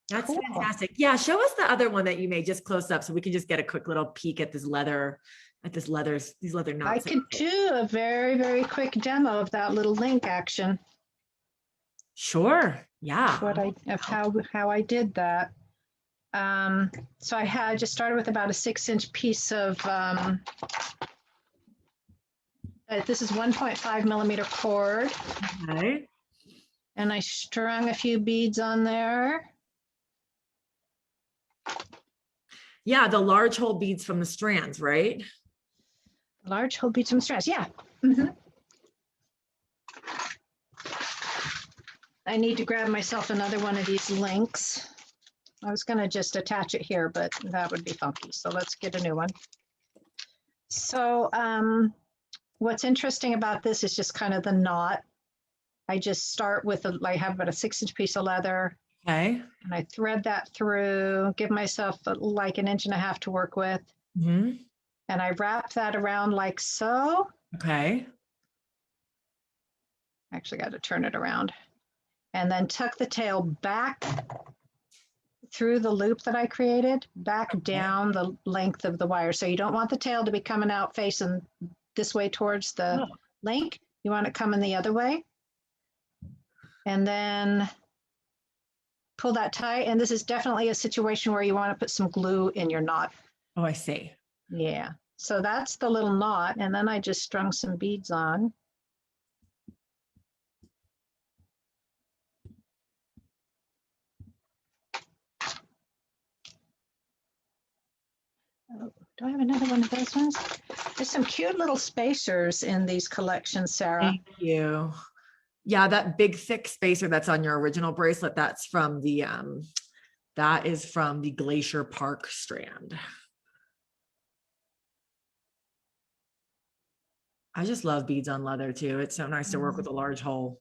That's Cool. fantastic. Yeah, show us the other one that you made just close up so we can just get a quick little peek at these leather knots. I could do a very, very quick demo of that little link action. Sure. Yeah. How I did that. So I just started with about a 6-inch piece of this is 1.5 millimeter cord. Okay. And I strung a few beads on there. Yeah, the large hole beads from the strands, right? Large hole beads from strands, yeah. Mm-hmm. I need to grab myself another one of these links. I was going to just attach it here, but that would be funky. So let's get a new one. So what's interesting about this is just kind of the knot. I just start with, I have about a 6-inch piece of leather. Okay. And I thread that through, give myself like 1.5 inches to work with. Mm-hmm. And I wrap that around like so. Okay. Actually got to turn it around. And then tuck the tail back through the loop that I created, back down the length of the wire. So you don't want the tail to be coming out facing this way towards the link. You want it coming the other way. And then pull that tight. And this is definitely a situation where you want to put some glue in your knot. Oh, I see. Yeah. So that's the little knot. And then I just strung some beads on. Oh, do I have another one of those ones? There's some cute little spacers in these collections, Sarah. Thank you. Yeah, that big thick spacer that's on your original bracelet, that's from the that is from the Glacier Park strand. I just love beads on leather too. It's so nice to work with a large hole.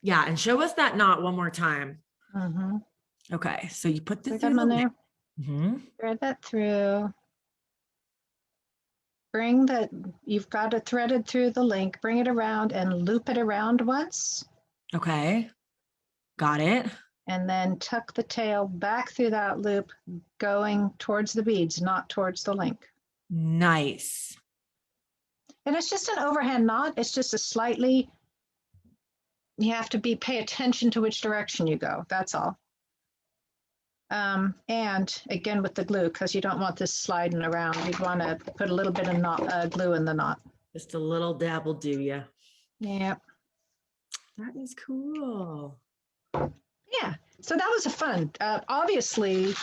Yeah, and show us that knot one more time. Okay, so you put the thread on there. Thread that through. You've got it threaded through the link, bring it around and loop it around once. Okay, got it. And then tuck the tail back through that loop, going towards the beads, not towards the link. Nice. And it's just an overhand knot. It's just you have to pay attention to which direction you go. That's all. And again with the glue, because you don't want this sliding around. You'd want to put a little bit of glue in the knot. Just a little dab will do ya. Yeah. That is cool. Yeah. So that was a fun, obviously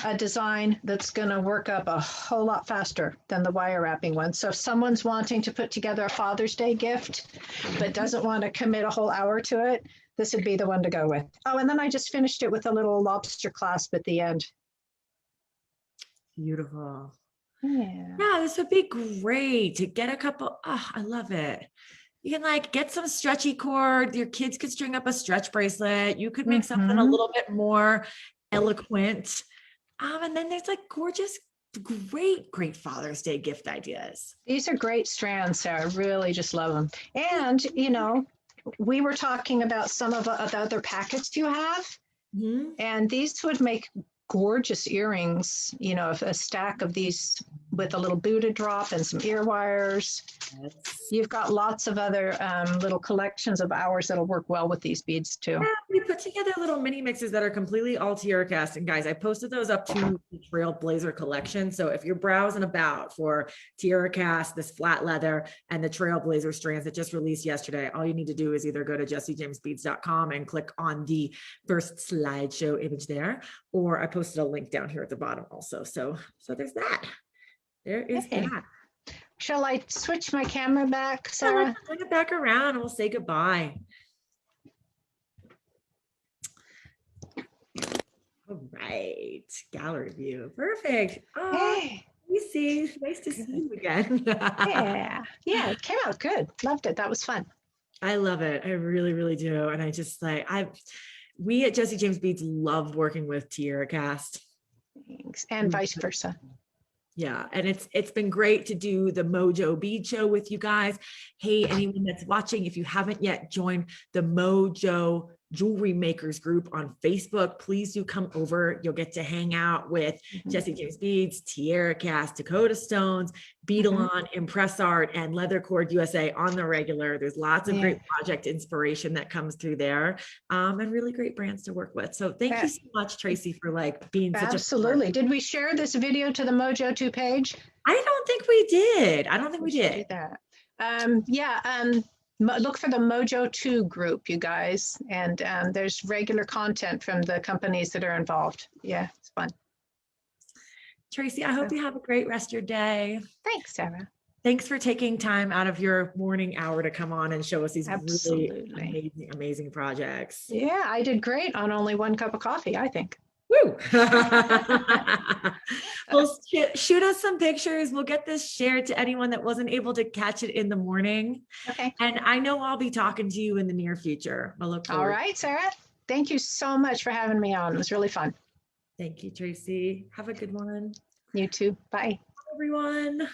a design that's going to work up a whole lot faster than the wire wrapping one. So if someone's wanting to put together a Father's Day gift, but doesn't want to commit a whole hour to it, this would be the one to go with. Oh, and then I just finished it with a little lobster clasp at the end. Beautiful. Yeah. Yeah, this would be great to get a couple. Oh, I love it. You can like get some stretchy cord. Your kids could string up a stretch bracelet. You could make something a little bit more eloquent. And then there's like gorgeous, great Father's Day gift ideas. These are great strands, Sarah. Really just love them. And, we were talking about some of the other packets you have, Mhm. and these would make gorgeous earrings, you know, a stack of these with a little Buddha drop and some ear wires. Yes. You've got lots of other little collections of ours that'll work well with these beads too. Yeah, we put together little mini mixes that are completely all TierraCast. And guys, I posted those up to the Trailblazer collection. So if you're browsing about for TierraCast, this flat leather, and the Trailblazer strands that just released yesterday, all you need to do is either go to jessiejamesbeads.com and click on the first slideshow image there, or I posted a link down here at the bottom also. So there's that. There is Hey. that. Shall I switch my camera back, So let's Sarah? turn it back around and we'll say goodbye. All right, gallery view, perfect. Oh, Hey. you see, nice to see you again. Yeah, it came out good. Loved it. That was fun. I love it. I really, really do. And I just like, we at Jessie James Beads love working with TierraCast. Thanks. And vice versa. Yeah, and it's been great to do the Mojo Bead Show with you guys. Hey, anyone that's watching, if you haven't yet joined the Mojo Jewelry Makers group on Facebook, please do come over. You'll get to hang out with Jessie James Beads, TierraCast, Dakota Stones, Beadalon, Impress Art, and Leather Cord USA on the regular. There's lots of great project inspiration that comes through there, and really great brands to work with. So thank you so much, Tracy, for like being such a Absolutely. Did we share this video to the Mojo 2 page? I don't think we did. I don't think we did. Do that. Look for the Mojo 2 group, you guys, and there's regular content from the companies that are involved. Yeah, it's fun. Tracy, I hope you have a great rest of your day. Thanks, Sarah. Thanks for taking time out of your morning hour to come on and show us these Absolutely. really amazing projects. Yeah, I did great on only 1 cup of coffee, I think. Woo! Well, shoot us some pictures. We'll get this shared to anyone that wasn't able to catch it in the morning. Okay. And I know I'll be talking to you in the near future. I look forward. All right, Sarah. Thank you so much for having me on. It was really fun. Thank you, Tracy. Have a good one. You too. Bye. Bye, everyone.